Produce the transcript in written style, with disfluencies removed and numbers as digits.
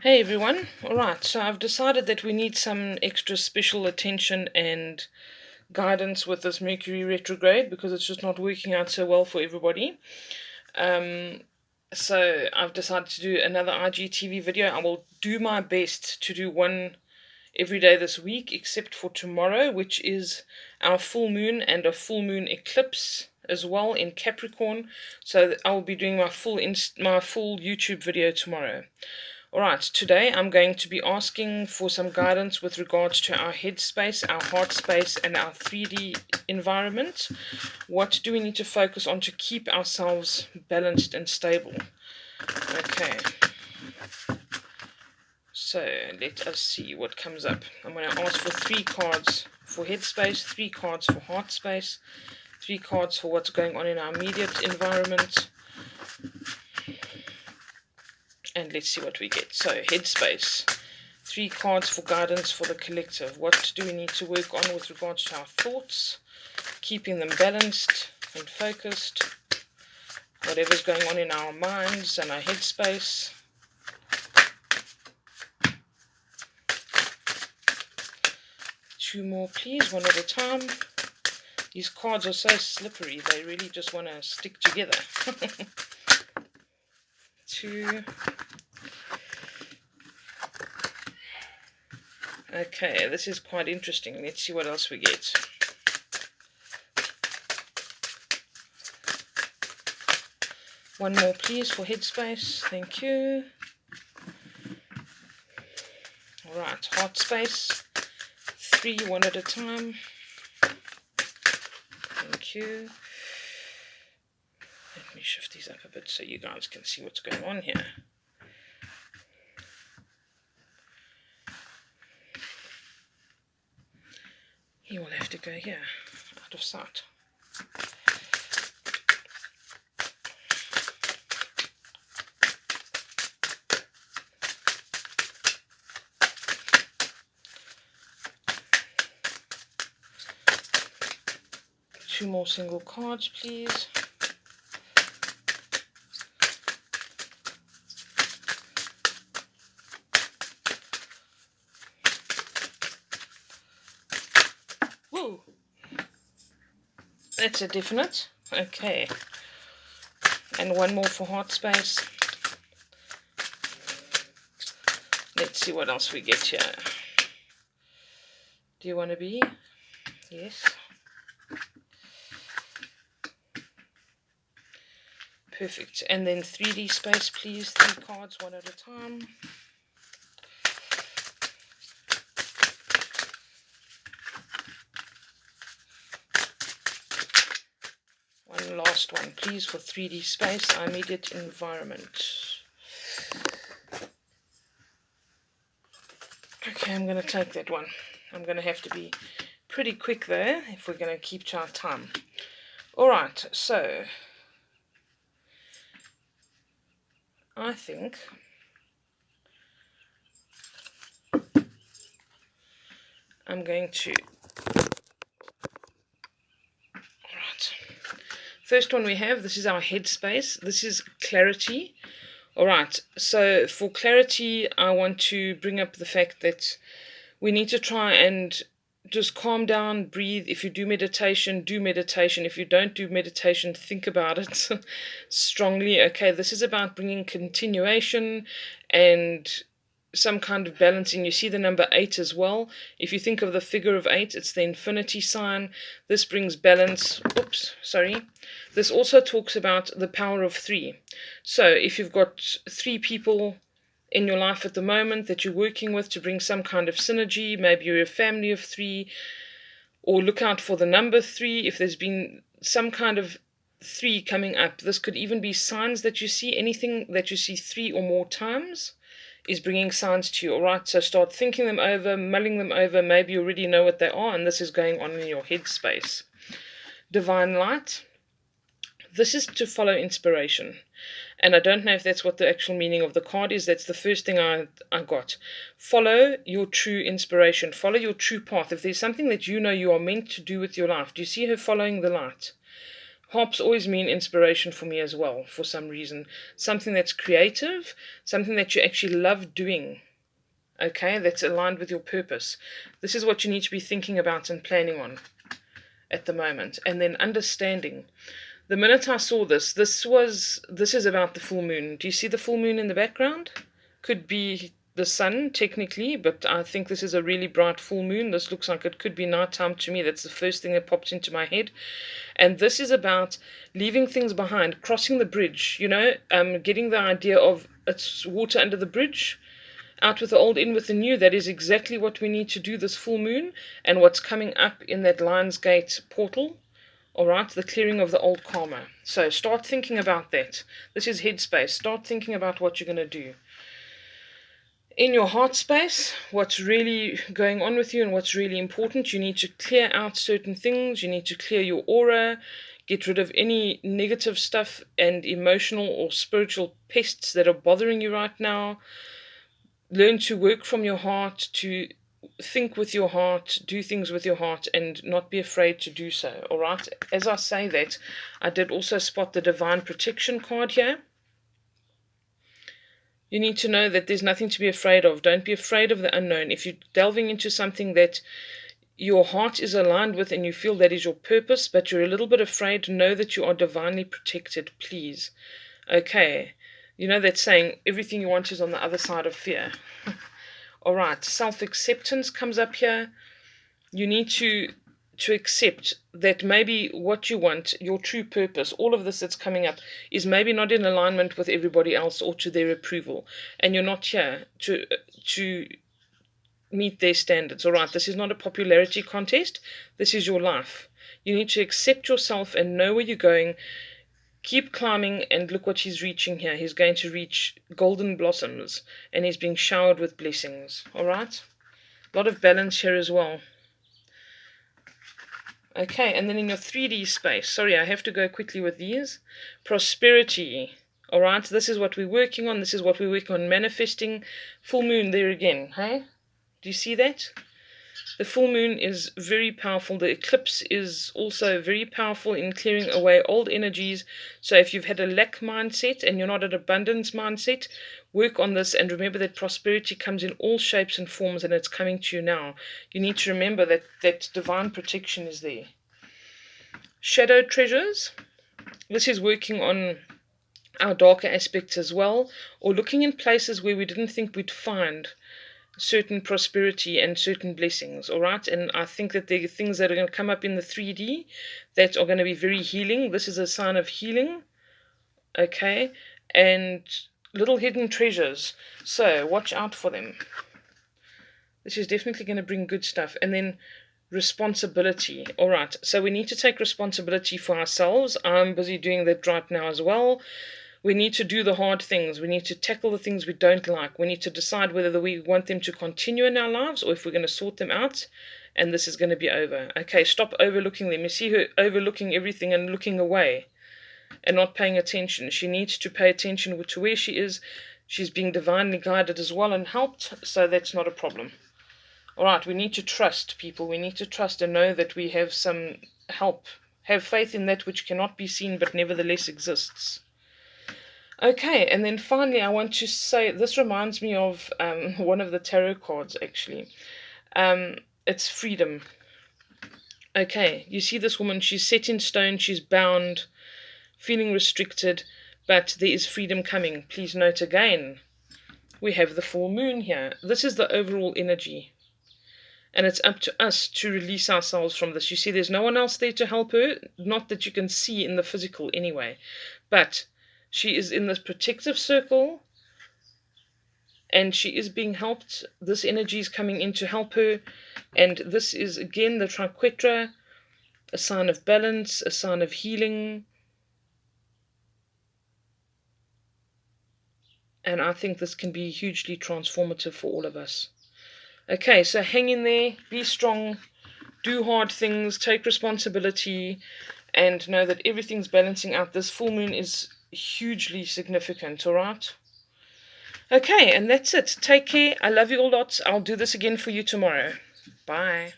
Hey everyone, alright, so I've decided that we need some extra special attention and guidance with this Mercury retrograde because it's just not working out so well for everybody. So I've decided to do another IGTV video. I will do my best to do one every day this week except for tomorrow, which is our full moon and a full moon eclipse as well in Capricorn. So I will be doing my full YouTube video tomorrow. Alright, today I'm going to be asking for some guidance with regards to our head space, our heart space, and our 3D environment. What do we need to focus on to keep ourselves balanced and stable? Okay, so let us see what comes up. I'm going to ask for 3 cards for head space, 3 cards for heart space, 3 cards for what's going on in our immediate environment. And let's see what we get. So, headspace. 3 cards for guidance for the collective. What do we need to work on with regards to our thoughts? Keeping them balanced and focused. Whatever's going on in our minds and our headspace. Two more, please, one at a time. These cards are so slippery. They really just want to stick together. 2. Okay, this is quite interesting. Let's see what else we get. One more, please, for headspace. Thank you. Alright, heart space. 3, one at a time. Thank you. Let me shift these up a bit so you guys can see what's going on here. He will have to go here, out of sight. Two more single cards, please. Woo! That's a definite. Okay. And one more for heart space. Let's see what else we get here. Do you want to be? Yes. Perfect. And then 3D space, please. 3 cards, one at a time. One last one, please, for 3D space, our immediate environment. Okay, I'm going to take that one. I'm going to have to be pretty quick there if we're going to keep to our time. Alright, so I think I'm going to... Alright. First one we have, this is our headspace. This is clarity. Alright, so for clarity, I want to bring up the fact that we need to try and just calm down, breathe. If you do meditation, do meditation. If you don't do meditation, think about it strongly. Okay, this is about bringing continuation and some kind of balancing. You see the number 8 as well. If you think of the figure of 8, it's the infinity sign. This brings balance. Oops, sorry. This also talks about the power of 3. So if you've got 3 people in your life at the moment that you're working with to bring some kind of synergy, maybe you're a family of 3, or look out for the number 3 if there's been some kind of 3 coming up. This could even be signs that you see. Anything that you see 3 or more times is bringing signs to you. Alright, so start thinking them over, mulling them over. Maybe you already know what they are, and this is going on in your head space. Divine light. This is to follow inspiration. And I don't know if that's what the actual meaning of the card is. That's the first thing I got. Follow your true inspiration. Follow your true path. If there's something that you know you are meant to do with your life. Do you see her following the light? harps always mean inspiration for me as well, for some reason. Something that's creative, something that you actually love doing. Okay, that's aligned with your purpose. This is what you need to be thinking about and planning on at the moment. And then understanding. The minute I saw this is about the full moon. Do you see the full moon in the background? Could be the sun technically, but I think this is a really bright full moon. This looks like it could be nighttime to me. That's the first thing that popped into my head. And this is about leaving things behind, crossing the bridge, getting the idea of it's water under the bridge, out with the old, in with the new. That is exactly what we need to do this full moon, and what's coming up in that Lion's Gate portal. All right, the clearing of the old karma. So start thinking about that. This is headspace. Start thinking about what you're going to do. In your heart space, what's really going on with you and what's really important, you need to clear out certain things. You need to clear your aura, get rid of any negative stuff and emotional or spiritual pests that are bothering you right now. Learn to work from your heart, to think with your heart, do things with your heart, and not be afraid to do so. All right. As I say that, I did also spot the divine protection card here. You need to know that there's nothing to be afraid of. Don't be afraid of the unknown. If you're delving into something that your heart is aligned with and you feel that is your purpose, but you're a little bit afraid, know that you are divinely protected, please. Okay. You know that saying, everything you want is on the other side of fear. All right. Self-acceptance comes up here. You need to accept that maybe what you want, your true purpose, all of this that's coming up, is maybe not in alignment with everybody else or to their approval, and you're not here to meet their standards. All right, this is not a popularity contest. This is your life. You need to accept yourself and know where you're going. Keep climbing, and look what he's reaching here. He's going to reach golden blossoms, and he's being showered with blessings. All right, a lot of balance here as well. Okay, and then in your 3D space, sorry, I have to go quickly with these. Prosperity. All right, this is what we're working on. This is what we're working on manifesting. Full moon there again, hey? Do you see that? The full moon is very powerful. The eclipse is also very powerful in clearing away old energies. So if you've had a lack mindset and you're not an abundance mindset, work on this, and remember that prosperity comes in all shapes and forms, and it's coming to you now. You need to remember that divine protection is there. Shadow treasures. This is working on our darker aspects as well, or looking in places where we didn't think we'd find certain prosperity and certain blessings. All right, and I think that there are things that are going to come up in the 3D that are going to be very healing. This is a sign of healing. Okay, and little hidden treasures, so watch out for them. This is definitely going to bring good stuff. And then responsibility. All right, so we need to take responsibility for ourselves. I'm busy doing that right now as well. We need to do the hard things. We need to tackle the things we don't like. We need to decide whether we want them to continue in our lives or if we're going to sort them out, and this is going to be over. Okay, stop overlooking them. You see her overlooking everything and looking away and not paying attention. She needs to pay attention to where she is. She's being divinely guided as well and helped, so that's not a problem. All right, we need to trust people. We need to trust and know that we have some help. Have faith in that which cannot be seen but nevertheless exists. Okay, and then finally I want to say, this reminds me of one of the tarot cards actually. It's freedom. Okay, you see this woman, she's set in stone, she's bound, feeling restricted, but there is freedom coming. Please note again, we have the full moon here. This is the overall energy. And it's up to us to release ourselves from this. You see, there's no one else there to help her. Not that you can see in the physical anyway. But she is in this protective circle. And she is being helped. This energy is coming in to help her. And this is, again, the triquetra. A sign of balance. A sign of healing. And I think this can be hugely transformative for all of us. Okay, so hang in there, be strong, do hard things, take responsibility, and know that everything's balancing out. This full moon is hugely significant, all right? Okay, and that's it. Take care. I love you all lots. I'll do this again for you tomorrow. Bye.